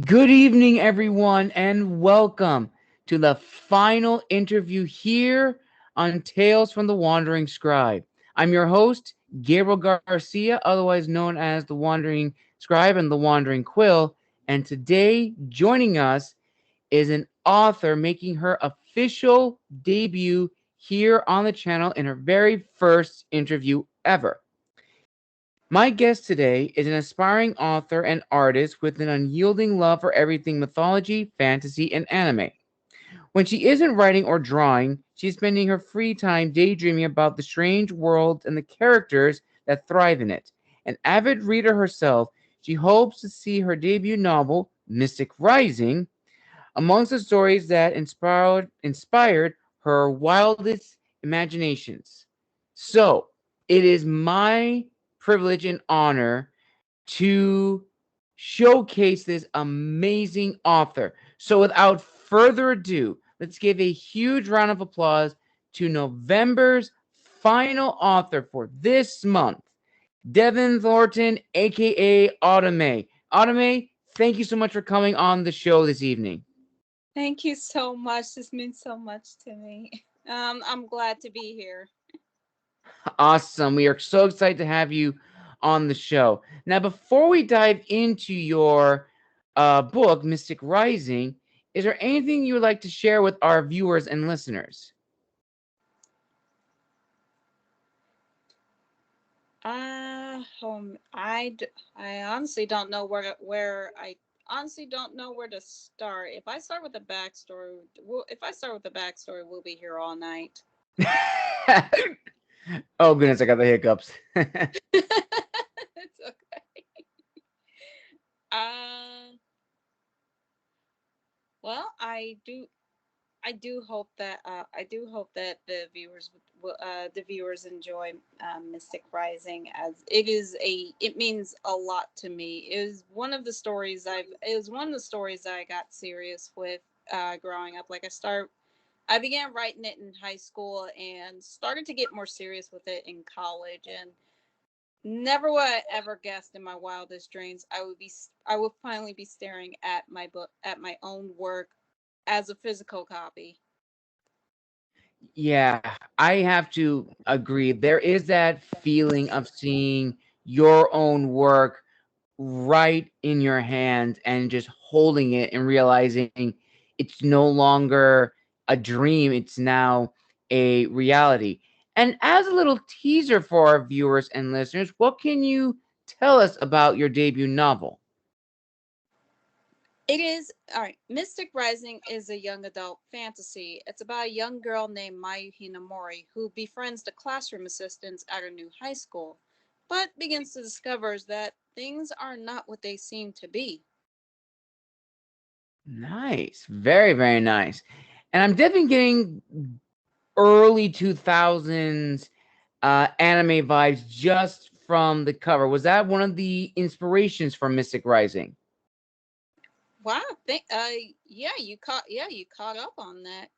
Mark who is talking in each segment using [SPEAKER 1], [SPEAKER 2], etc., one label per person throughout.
[SPEAKER 1] Good evening, everyone, and welcome to the final interview here on Tales from the Wandering Scribe. I'm your host, Gabriel Garcia, otherwise known as the Wandering Scribe and the Wandering Quill. And today, joining us is an author making her official debut here on the channel in her very first interview ever. My guest today is an aspiring author and artist with an unyielding love for everything mythology, fantasy, and anime. When she isn't writing or drawing, she's spending her free time daydreaming about the strange world and the characters that thrive in it. An avid reader herself, she hopes to see her debut novel, Mystic Rising, amongst the stories that inspired her wildest imaginations. So, it is my privilege and honor to showcase this amazing author. So, without further ado, let's give a huge round of applause to November's final author for this month, Devin Thornton, aka AutumnMei. AutumnMei, thank you so much for coming on the show this evening.
[SPEAKER 2] Thank you so much. This means so much to me. I'm glad to be here.
[SPEAKER 1] Awesome. We are so excited to have you on the show. Now, before we dive into your book, Mystic Rising, is there anything you would like to share with our viewers and listeners?
[SPEAKER 2] I honestly don't know where I honestly don't know where to start. If I start with the backstory, if I start with the backstory, we'll be here all night.
[SPEAKER 1] Oh, goodness, I got the hiccups.
[SPEAKER 2] It's okay. Uh, well, I do hope that the viewers enjoy Mystic Rising, as it means a lot to me. It was one of the stories I got serious with growing up. I began writing it in high school and started to get more serious with it in college, and never would I ever guessed in my wildest dreams I would finally be staring at my own work as a physical copy.
[SPEAKER 1] Yeah, I have to agree. There is that feeling of seeing your own work right in your hands and just holding it and realizing it's no longer a dream, it's now a reality. And as a little teaser for our viewers and listeners, what can you tell us about your debut novel?
[SPEAKER 2] It is all right. Mystic Rising is a young adult fantasy. It's about a young girl named Mayu Hinamori who befriends the classroom assistants at her new high school, but begins to discover that things are not what they seem to be.
[SPEAKER 1] Nice. Very, very nice. And I'm definitely getting early 2000s anime vibes just from the cover. Was that one of the inspirations for Mystic Rising?
[SPEAKER 2] Wow, you caught up on that.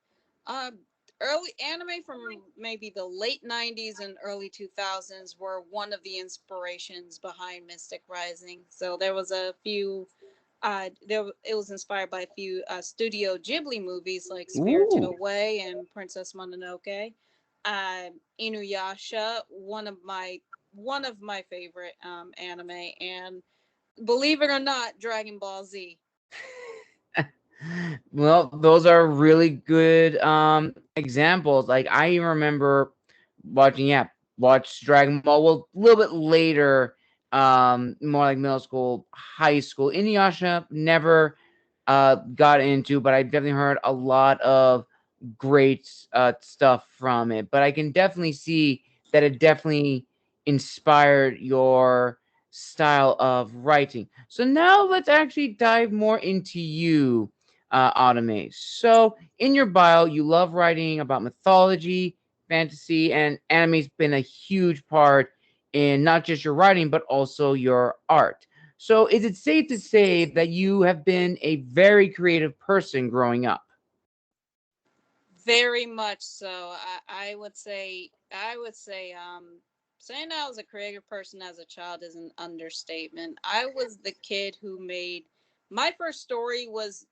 [SPEAKER 2] Uh, Early anime from maybe the late '90s and early 2000s were one of the inspirations behind Mystic Rising. So there was a few. It was inspired by a few Studio Ghibli movies like Spirited
[SPEAKER 1] Ooh.
[SPEAKER 2] Away and Princess Mononoke. Inuyasha, one of my favorite anime, and believe it or not, Dragon Ball Z.
[SPEAKER 1] Well, those are really good examples. Like I even remember watching, yeah, watch Dragon Ball. Well, a little bit later, more like middle school, high school. Inuyasha never got into, but I definitely heard a lot of great stuff from it. But I can definitely see that it definitely inspired your style of writing. So now let's actually dive more into you, Automate. So in your bio, you love writing about mythology, fantasy, and anime's been a huge part in not just your writing, but also your art. So is it safe to say that you have been a very creative person growing up?
[SPEAKER 2] Very much so. I would say saying I was a creative person as a child is an understatement. I was the kid who made My first story was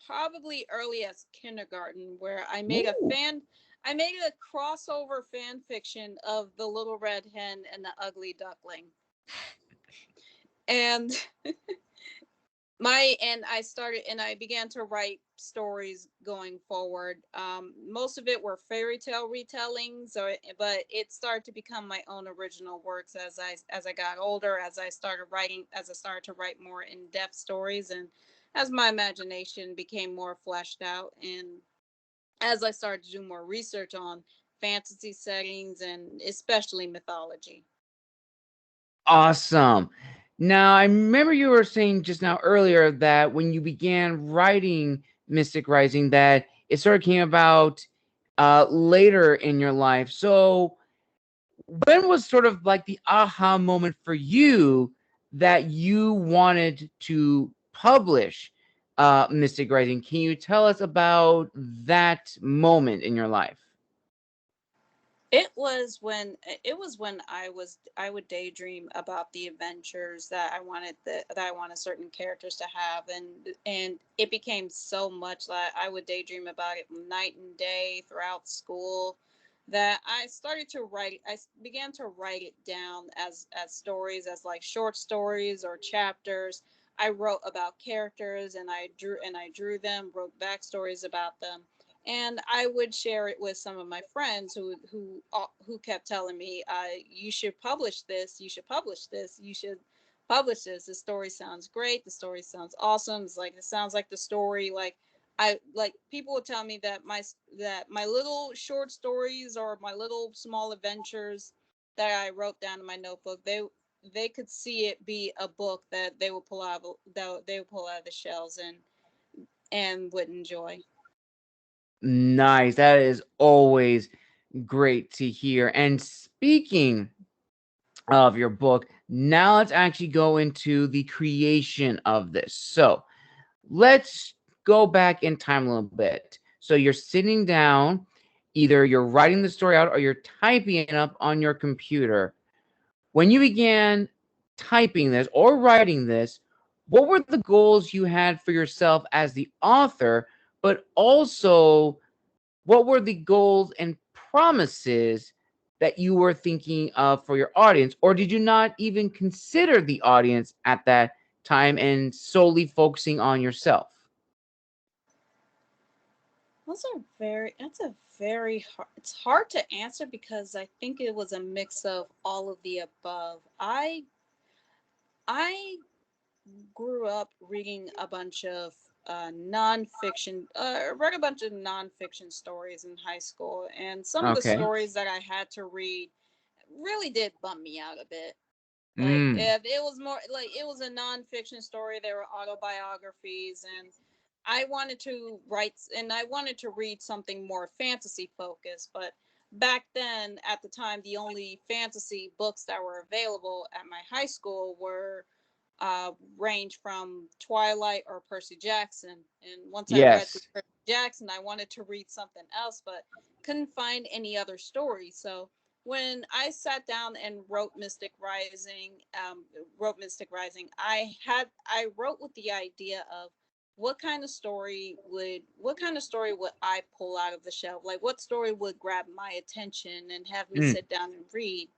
[SPEAKER 2] probably early as kindergarten, where
[SPEAKER 1] Ooh.
[SPEAKER 2] I made a crossover fan fiction of the Little Red Hen and the Ugly Duckling. And I began to write stories going forward. Most of it were fairy tale retellings, but it started to become my own original works as I got older, as I started to write more in-depth stories, and as my imagination became more fleshed out, and as I started to do more research on fantasy settings and especially mythology.
[SPEAKER 1] Awesome. Now, I remember you were saying just now earlier that when you began writing Mystic Rising, that it sort of came about later in your life. So, when was sort of like the aha moment for you that you wanted to publish Mystic Rising? Can you tell us about that moment in your life?
[SPEAKER 2] It was when I would daydream about the adventures that I wanted certain characters to have, and it became so much that I would daydream about it night and day throughout school, that I began to write it down as stories, as like short stories or chapters. I wrote about characters, and I drew them, wrote backstories about them, and I would share it with some of my friends who kept telling me, "You should publish this. You should publish this. You should publish this. The story sounds great. The story sounds awesome. It sounds like the story like." People would tell me that my little short stories or my little small adventures that I wrote down in my notebook, they could see it be a book that they would pull out of the shelves and would enjoy.
[SPEAKER 1] Nice. That is always great to hear. And speaking of your book, now let's actually go into the creation of this. So let's go back in time a little bit. So you're sitting down, either you're writing the story out or you're typing it up on your computer. When you began typing this or writing this, what were the goals you had for yourself as the author, but also what were the goals and promises that you were thinking of for your audience? Or did you not even consider the audience at that time and solely focusing on yourself?
[SPEAKER 2] That's a very hard, it's hard to answer because I think it was a mix of all of the above. I grew up reading a bunch of nonfiction, read a bunch of nonfiction stories in high school, and some of the
[SPEAKER 1] Okay.
[SPEAKER 2] stories that I had to read really did bum me out a bit. Like,
[SPEAKER 1] Mm.
[SPEAKER 2] if it was more like it was a nonfiction story, there were autobiographies, and I wanted to read something more fantasy focused. But back then, at the time, the only fantasy books that were available at my high school were range from Twilight or Percy Jackson. And once I read through
[SPEAKER 1] Yes.
[SPEAKER 2] Percy Jackson, I wanted to read something else, but couldn't find any other story. So when I sat down and wrote Mystic Rising, I wrote with the idea of what kind of story would I pull out of the shelf? Like, what story would grab my attention and have me
[SPEAKER 1] Mm.
[SPEAKER 2] sit down and read?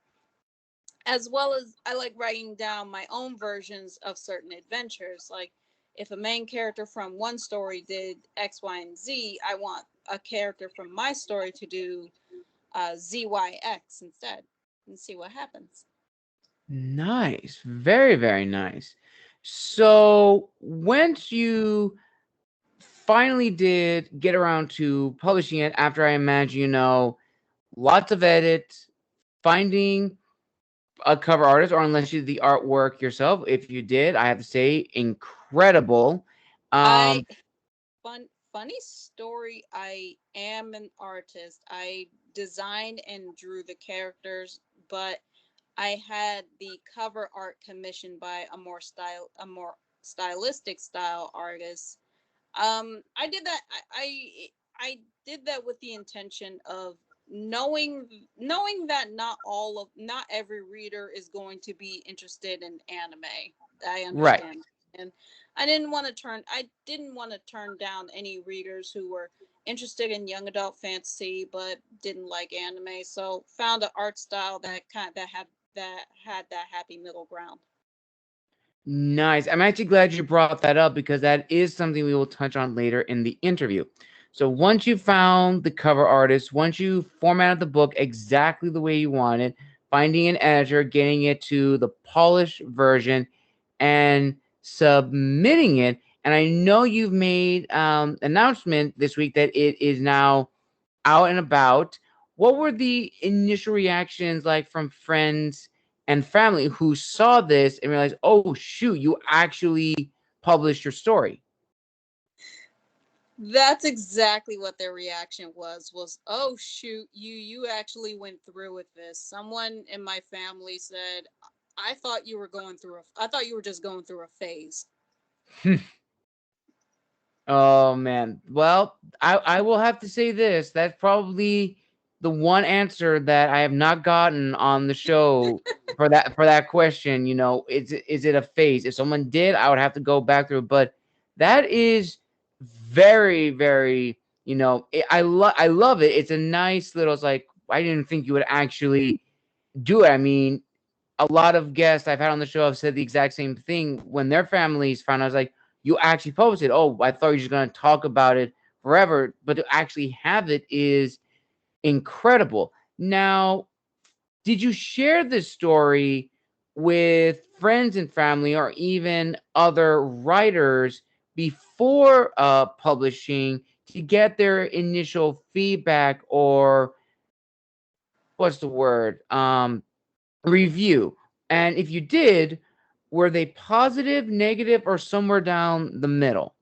[SPEAKER 2] As well as I like writing down my own versions of certain adventures. Like, if a main character from one story did X, Y, and Z, I want a character from my story to do ZYX instead, and see what happens.
[SPEAKER 1] Nice. Very, very nice. So once you finally did get around to publishing it, after I imagine, lots of edits, finding a cover artist, or unless you did the artwork yourself. If you did, I have to say, incredible.
[SPEAKER 2] I
[SPEAKER 1] Um,
[SPEAKER 2] funny story. I am an artist. I designed and drew the characters, but I had the cover art commissioned by a more stylistic style artist. I did that. I did that with the intention of knowing that not every reader is going to be interested in anime. I
[SPEAKER 1] right.
[SPEAKER 2] understand. and I didn't want to turn down any readers who were interested in young adult fantasy but didn't like anime. So found an art style that had that happy middle ground.
[SPEAKER 1] Nice. I'm actually glad you brought that up because that is something we will touch on later in the interview. So once you found the cover artist, once you formatted the book exactly the way you wanted, finding an editor, getting it to the polished version, and submitting it. And I know you've made announcement this week that it is now out and about. What were the initial reactions like from friends and family who saw this and realized, oh shoot, you actually published your story?
[SPEAKER 2] That's exactly what their reaction was, oh shoot, you actually went through with this. Someone in my family said, I thought you were just going through a phase.
[SPEAKER 1] Oh man. Well, I will have to say this. That's probably the one answer that I have not gotten on the show for that question. You know, is it a phase? If someone did, I would have to go back through. But that is very, very, I love it. It's a nice little, it's like I didn't think you would actually do it. I mean, a lot of guests I've had on the show have said the exact same thing when their families found out. I was like, you actually posted. Oh, I thought you were just going to talk about it forever. But to actually have it is incredible. Now, did you share this story with friends and family or even other writers before publishing to get their initial feedback or what's the word? Review. And if you did, were they positive, negative, or somewhere down the middle?